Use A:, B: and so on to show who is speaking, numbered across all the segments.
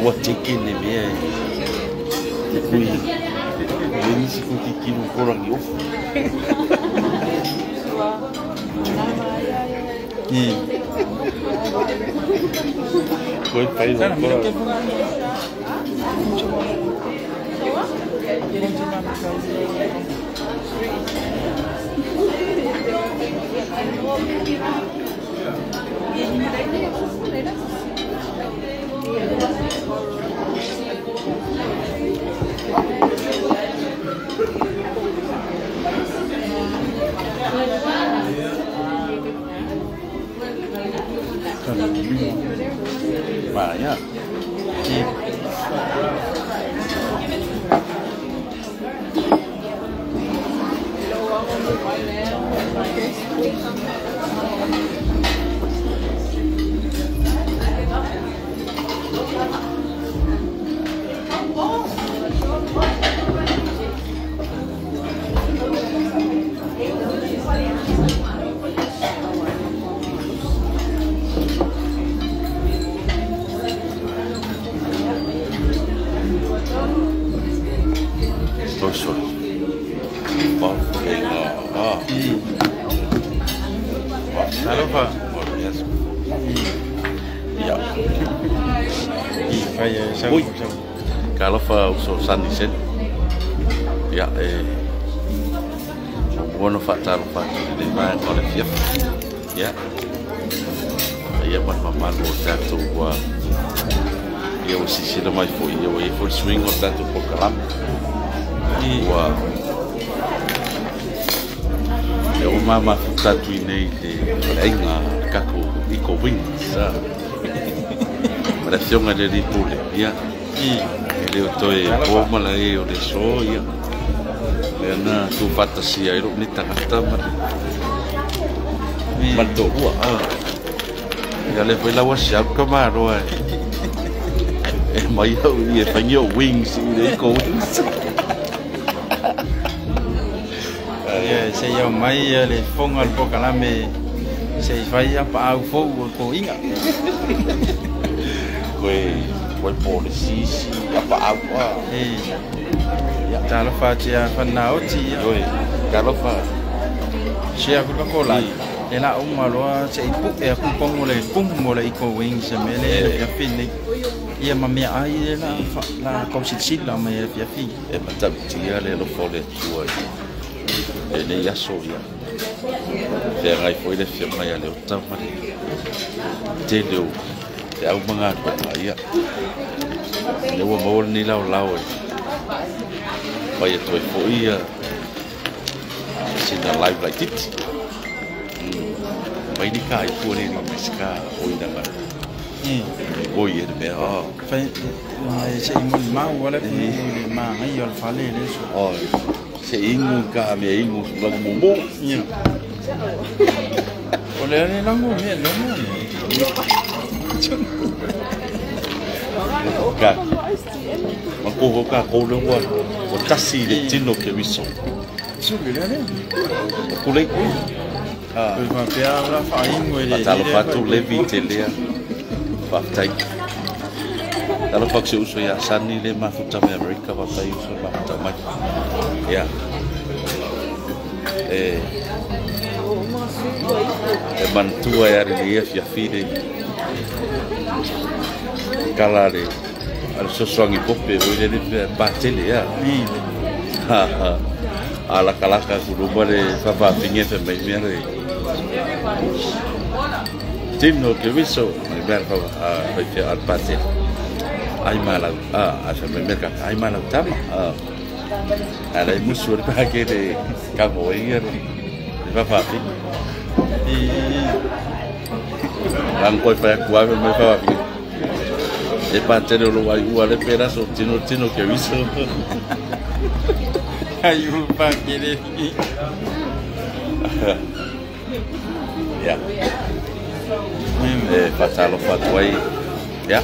A: ua teke ne mea e kui e nisi kui ki kino korangi ofu koe pai no korangi banyak Tosol. Wow, halo Pak. Ya. Ui, kalau Pak usul sandi sen. Ya, bueno fatal Pak di mana oleh Fiat. Ya. Ya man satu gua. Ya sisi mai foi, eu full swing o tanto por calam. Wow. Eu mama tatu nei te ainga kako iko wings. Para fiona de ditule, ya. Ele o toi poma la e o de soia. Lena tu fantasia iro ni tangata man. Manto bua. Ya le foi la washa kamaro. Mai au ia fanyo wings i iko wings.
B: Se yo mai le fonga al pokalame se fai apa au fogo ko inga
A: koe polisi apa apa
B: ya talo fa tia fa naoti
A: oi kalau fa
B: sia ko ko la e la uma lo se ipu e ku pongo le pum mo le iko wing se mele ya fini ia mami ai la ko sit la me ya fi
A: e mata tia le lo fole tua e ne ya soia te ngai foi le firma ya le tama te deu te au manga ko ia le wo mo ni lao vai e toi foi sina live like it vai ni kai ko ni meska o ina ma oi e me
B: fai se mo ma wala ma ai al fale le so
A: se ingu ka me ingu la mumu
B: ya ole ni langu me no
A: ka mako ka ko le wa o tasi le tino ke wiso
B: subi le
A: ko le
B: va pia la fa ingu le
A: talo patu le vite le fa tai talo fa se uso ya sani le mafuta me America va tai uso mafuta mai ya bantua ya relief ya fide kalare al sosongi pope voile le batele ya ala kalaka kuruba le papa finge fe mai mere tino que viso mai ber fa fe al batele ai mala a fe mai merka ai mala tama ada musuh pakai de kamu ingat papa finge ang koi pa kuwa me fa bi e pa tele lo wai ua le pedazo tino que viso
B: ayu pa kire
A: ya pasalo fatwai ya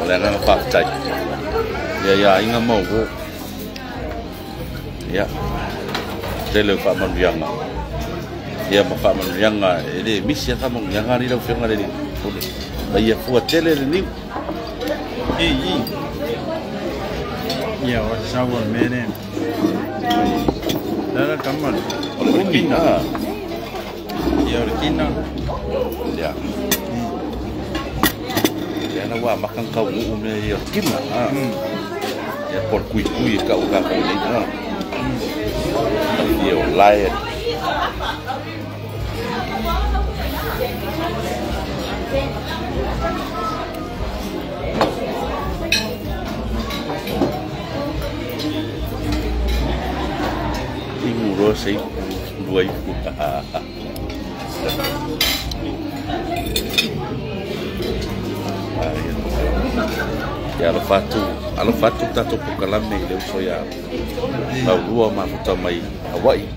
A: oleh na fa tai ya inga mau ya tele fa man yang ya fa man yang ini misi ta mong yang ari lo fianga ni ba ia fu tele ni
B: Iya, sawal menen. Dah kamar.
A: Kina.
B: Iya, kina.
A: Ya. Ya na wa makan kau umne ya kina. Ya por kui kau ka ko ni na. Dia lain. Inguro sei dua ibu. Ya alo fatu tato pukalame leo so ya lau rua mafuta mai Hawaii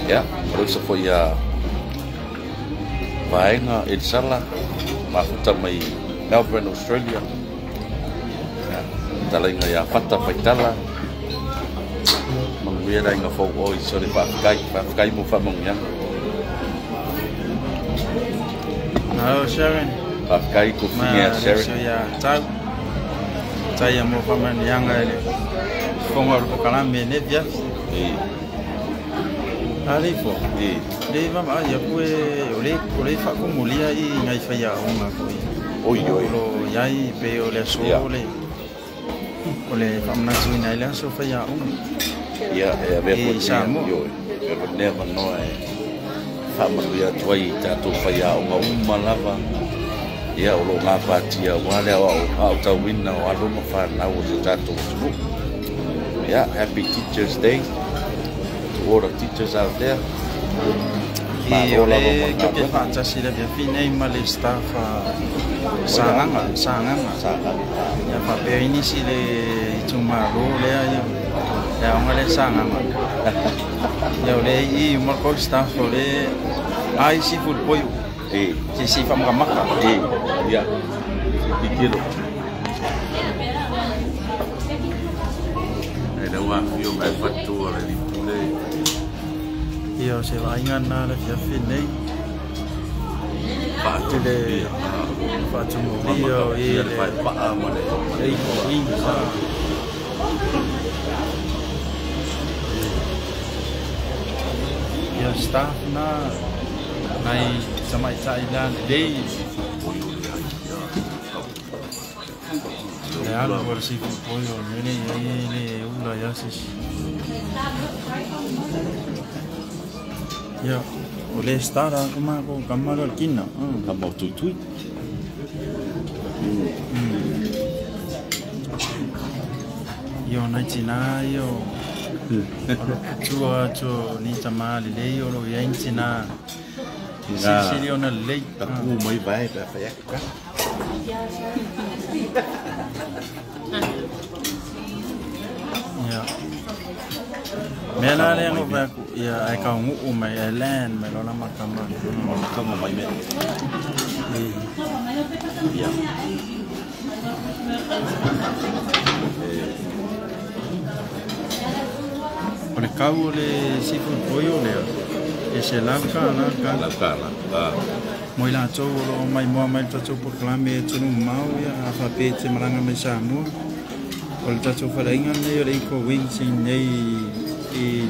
A: ya terus so ya vaenga inshallah mafuta mai Melbourne Australia ya talenga ya fata faitala manguera inga fo oi so de kai mo fa mong ya
B: Sharon
A: kai ko finga Sharon
B: so ya saya mau paman yang ada kongor bukalan mene dia alifo de mama ya kue ole fa ko mulia I ngai fa ya uma ko
A: oi
B: lo yai pe ole so ole famna suina ile so fa ya
A: ya be ko yo never know fa maluia tuai tatu fa ya uma lava ya ulo ngapati ya wale au tawina walo mafana o tatu ya happy Teachers Day to all the teachers out there
B: ole ke faca sila be fine male staff sangang ya fa be ini sile cuma ro le ya ngale sangang ya ole I marco staff ole ai si full boyo si fam kamaka
A: ya dikilo ada wa yo mai fatu ala di pule
B: yo se va ingan na la ya fine
A: fatu
B: le fatu mo yo
A: le pa amale
B: ya staff na nai sama Thailand day ya algo así con pollo nene una ya sí ya oleh stara kuma ko kamar kina
A: kamar tutui
B: yo na china yo chua ni chama le yo lo ya china si ona le
A: aku mai vai da fa ya ka
B: ya mela le ngo ba ya ai ka ngu mai len me lo na makama
A: mai me ya
B: ole kau le sifu pollo le ese laka moi la tso lo mai mo mai tso proclame tunu mau ya fa pe te maranga me samu ol tso fa inga ne le ko wing sin nei I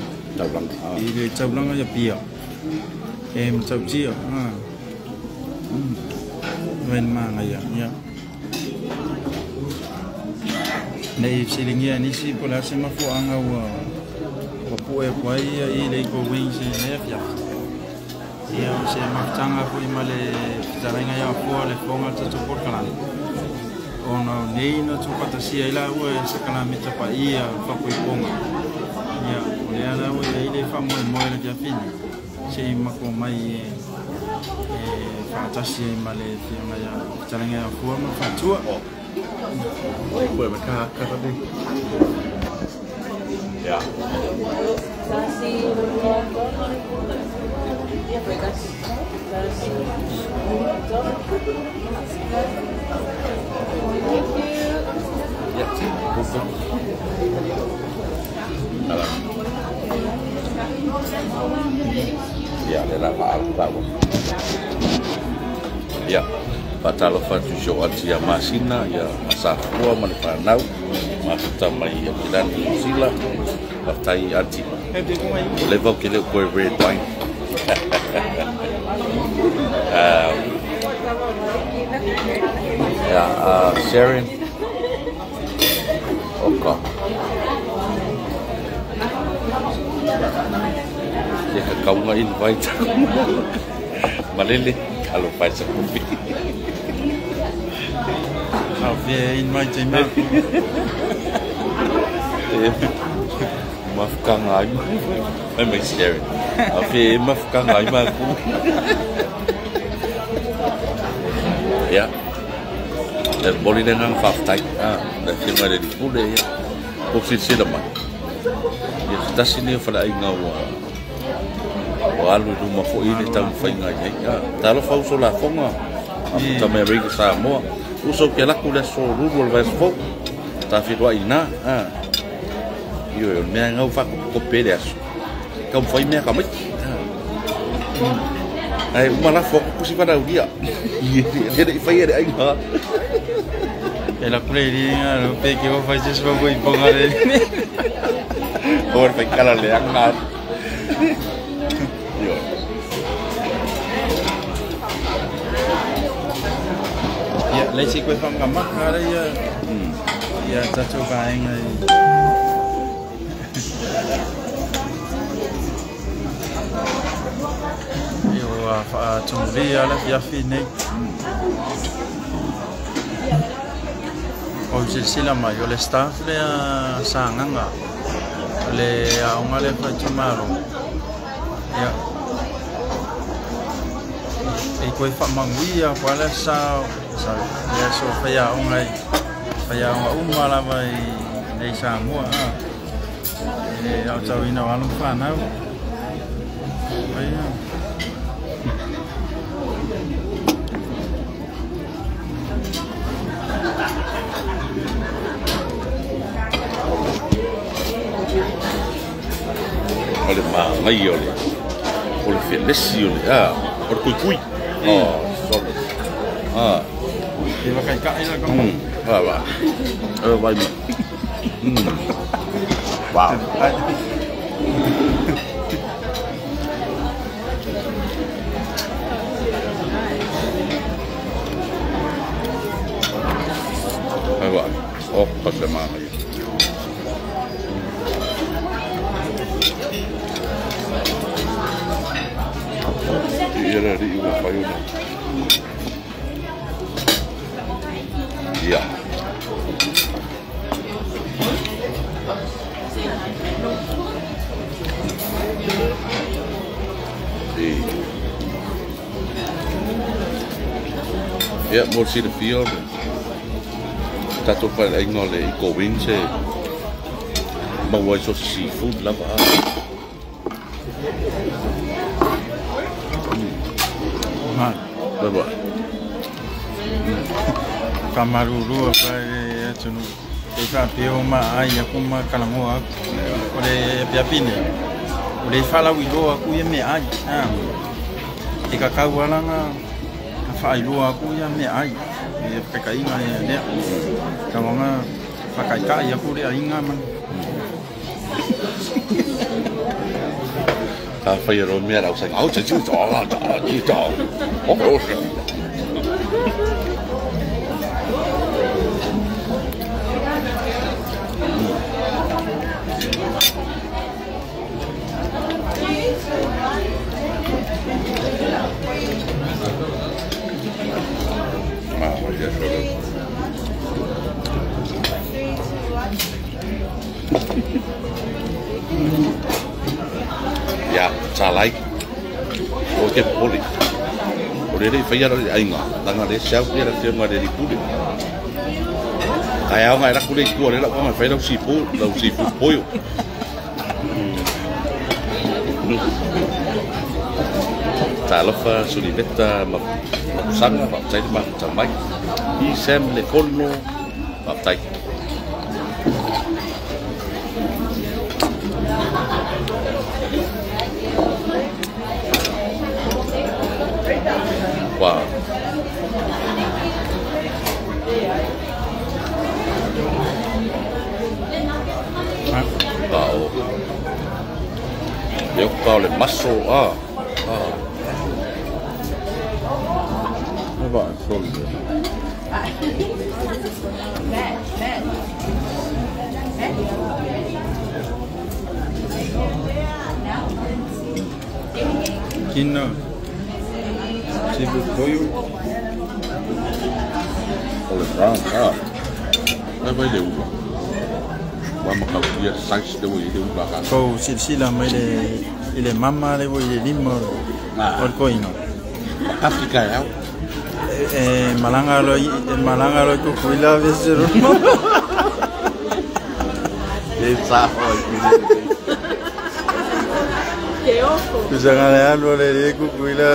B: le tablang ya pia em tso ji wen ma ya nei silingia ni si pola sema fu anga wa poe poe I le ko wing sin ne ya ia se matanga fu male tarenga ya fu le fonga tso por kalan ona nei no tso pata si ila we se kana mita pa ia fa ko ponga ia ole ala we ile fa mo le ya fini se mako mai fa tasi male fianga ya tarenga ya fu ma fa tua
A: oi me ka de ya ya le la pa ya pa matalofa tu so atia masina ya masafua manifanau mafuta mai ya kidan sila patai anti level kile ko red wine Sharon Oka ya kau nggak invite malele kalau pacar kopi
B: Javier invite me
A: maafkan aku memang Sharon Javier maafkan aku ya dan boleh dengan fakta dan firma dari Pule ya posisi lemah ya kita sini pada ingat walu rumah fo ini tahu fainga ya kalau fau sola fonga kita meri Samoa uso que la kula so rubol vas fo ta fitwa ina yo me ngau fa ko peleas kau foi me kamit ai malah fo ku si pada dia dia dai fai ada inga
B: ela kule dia lo pe que vou fazer isso vou empurrar ele
A: or pe kala le angat
B: ya leci kue fam kamak ada ya ya tato kain ai yo fa tumri ala ya fine o sila ma yo le staff le sanganga le aunga le fa tumaro ya e koi fa manguia wala sa ya so fa ya ungai fa ya umala mai nei Samoa e au tau ina wala fa na ai
A: oleh mangai oleh felesi oleh oleh kui solo
B: dia pakai kak ini kamu
A: baik wow pas mangai era di uwa payuna ya ya more see the field tato pa ai ngole ko winche bawa so seafood la ba Bawa.
B: Kamaruru apa tu nu. Ika pio ma ai aku ma kalamu aku. Oleh piapine. Oleh fala wilo aku ye me ai. Ika kau alanga fa ilo aku ye me ai. Ye pekai ngai ne. Kamanga pakai kai aku dia inga man.
A: Ta phải rồi mẹ đâu sang áo chỉ trò là chỉ trò có phải ya salai o te poli o le fai ara ainga tanga le xa pia te nga le puli ai au ngai ra ku le ku le la ko fai lo si pu poio ta lo fa su di betta ma sanga ba sai ma ta mai I sem le collo ba tai wow Leo kau le maso Apa sorry.
B: Kina sibuk koyo
A: Oleh brown Apa dia ubah? Mama kau dia size dia boleh dia ubah kan?
B: kau silsila mai ile mama le ile limo or koino
A: Afrika ya.
B: malanga lo ko kuila vesero
A: Esa hoy.
C: Qué ojo.
B: kusangale alo le ko kuila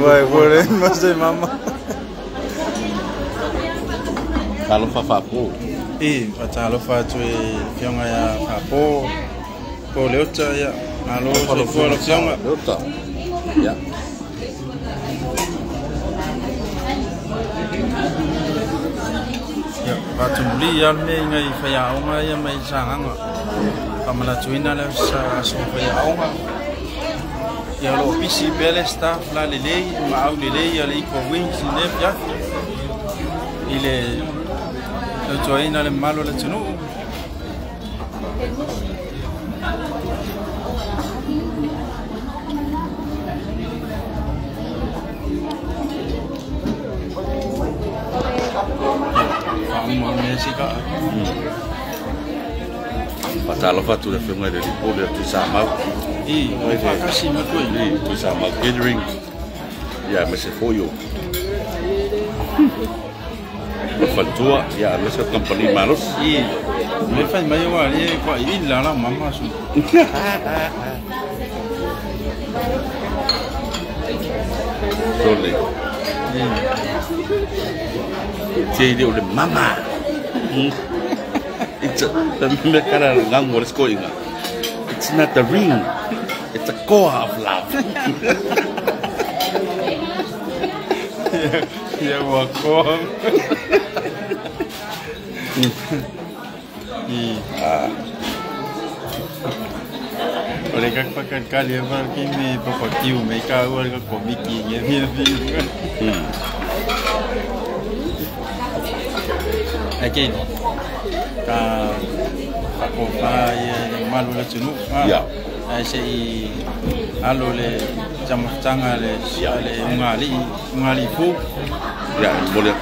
B: vai pore mas de mama
A: Kalau fafapo.
B: Patalo fa tu fionga ya papo po leota ya alo fo lo fionga
A: Betul. Ya.
B: ya patuli ya me ngai fa ya onga ya mai sanga pamala tuina la sa so fa ya onga ya lo pisi bele staff la lele ma au lele ya le ko wing sinef ya ile lo tuina le malo le tunu Vamos Mexica.
A: Patalo fatu le filme de Lipo de Tusamau.
B: Kasi mako
A: Ni Tusamau catering. Ya me se foyo. Lo faltua ya me se company malos.
B: me fai mai wa le ko illa la mamma su.
A: Sole. Jadi oleh mama. It's the mekara ngang what is going on. It's not the ring. It's a core of love.
B: Ya wa ko. Oleh kak pakan kali apa kini papa kiu mereka awal ke komiki ni Again, aku yang malu le cunu.
A: Ya.
B: Saya alo le jam tanga le ngali fu.
A: Ya, boleh.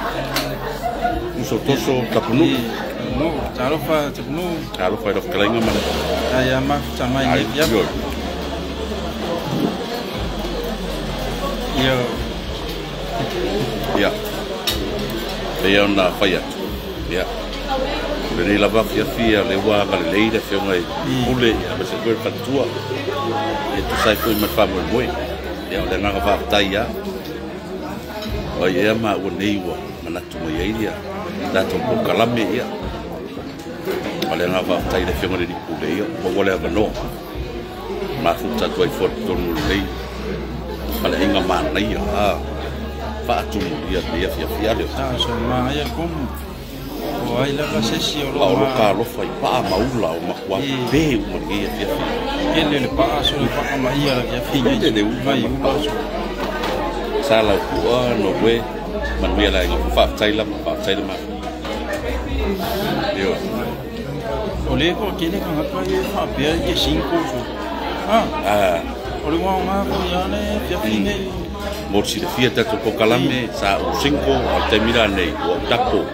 A: Uso toso tapunu.
B: No, kalau fa tapunu.
A: Kalau fa dok kelenga mana.
B: Saya mak sama ini ya. Yo.
A: Ya. Dia na faya. Ya. Beri lava fia lewa kali leida fia ngai. Ule ya bese ber fatua. Itu sai foi mat fa moi. Ya ole nga fa tai ya. O ye ma o neiwa mana tu mo ye ya. Da to ko kalame ya. Ole nga fa tai de fia ngai di pule ya. Mo ole ba no. Ma fu ta toi fo tonu lei. Mala inga mana ya. Fa tu dia fia le.
B: So ma ya kum. Ai la sesi o
A: lo ka lo fai pa maula o makwa be o ngi fia.
B: Ele le pa so le pa ma ia la fia fia de mai u
A: Sala ku no we man we la ngo fa tai la ma. Yo.
B: Ole ko kile ka ngapa ye fa be ye 5 so. Ole wa ma ko ya ne fia fia.
A: Mo si de fia ta ko kalame sa o 5 o te mira nei o tapo.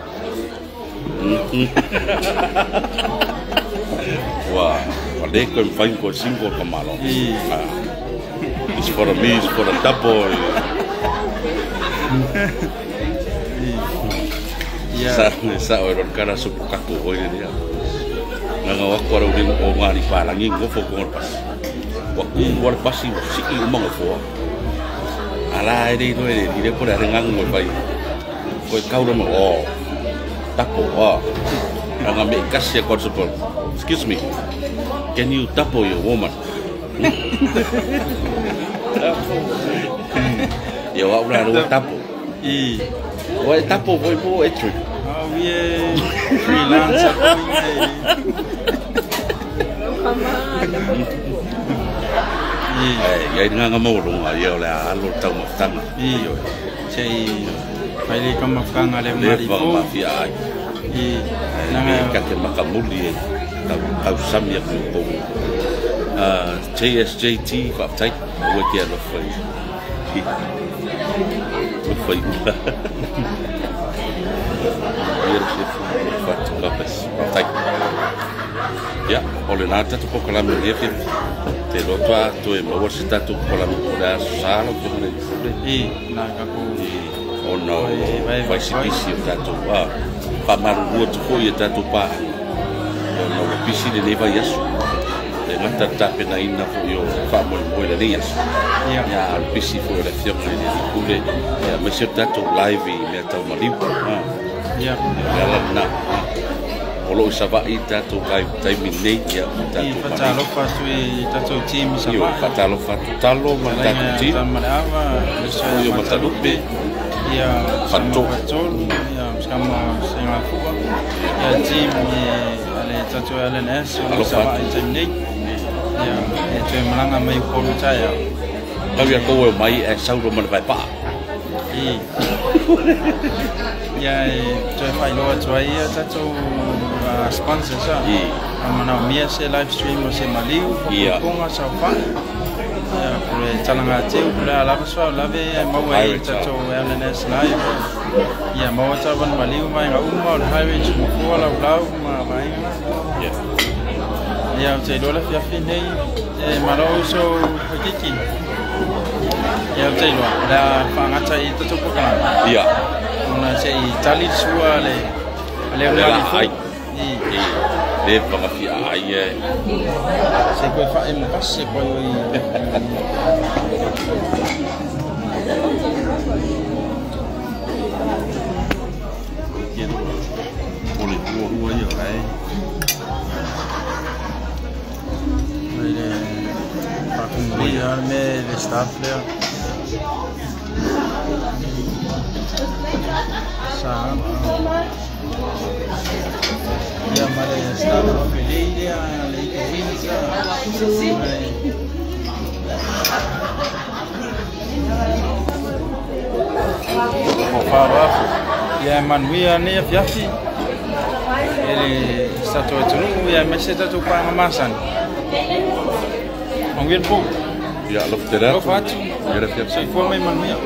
A: Wah, pada kau find kau single kemalo. It's for me, it's for the double. Sa orang kara suku kaku oi dia. Ngawak kau orang ngari palangi ngofo kau pas. Waktu luar pasi si umang ngofo. Ala ini tu ini dia pun ada ngang ngoi kau kau dah oh. Tapo, ang may kasya constable. Excuse me, can you tapo your woman? Ya, wala na tapo. Wala tapo, boy po, etri.
B: Yeah, freelance ako
A: ia nganga maulunga ia ole alo tau mafutanga
B: iyo sei faile kama fanga le maripo
A: mafia ai nanga kake makamuli tau samia ko JSJT fatai o ke alo foi o foi fatai ya ole nata tu ko la media te lo tua tu e mo si tatu ko la mura salo ke
B: ne na ka ko
A: o no vai si pisi tatu pa maru tu ko ye tatu pa no pisi de leva yasu e mata tape na ina fo yo fa mo le dias ya al pisi fo le fiona ni kule ya me se tatu live me tau malipo
B: ya
A: na Olo sava ita tu kai tai minei ya
B: tatu fatalo fatu tatu team sama
A: fatalo fatu talo tatu team
B: malava
A: yo matalupe
B: ya
A: fatu
B: ya sama Singapura ya team ale tatu LNS olo sava ita minei ya itu melanga mai ko saya
A: kau ya kau mai sauro man vai pa
B: ya tu fai lo tu ai tatu sponsor sa mana mia se live stream se maliu ko nga sa fa ya pre talanga te la la so la ve mo ai tatu LNS live ya mo ta ban maliu mai nga umma highway mo ko la blau ma vai ya te do la fia fine maro so hakiki ya te lo la fa nga ta i tatu ko kana
A: ya
B: ona se i tali sua le
A: ai le panga fi ai
B: se ko fa e mo passe ko i
A: ole ko yo ai
B: le pa con me le staff le sa ya mare staff familia le comincia o farafu ya manuia ne fiafi ele stato tunu ya meseta tu pa ngamasan ongin po
A: ya lo tera
B: lo fatu
A: ya fiafi
B: se foi mai manuia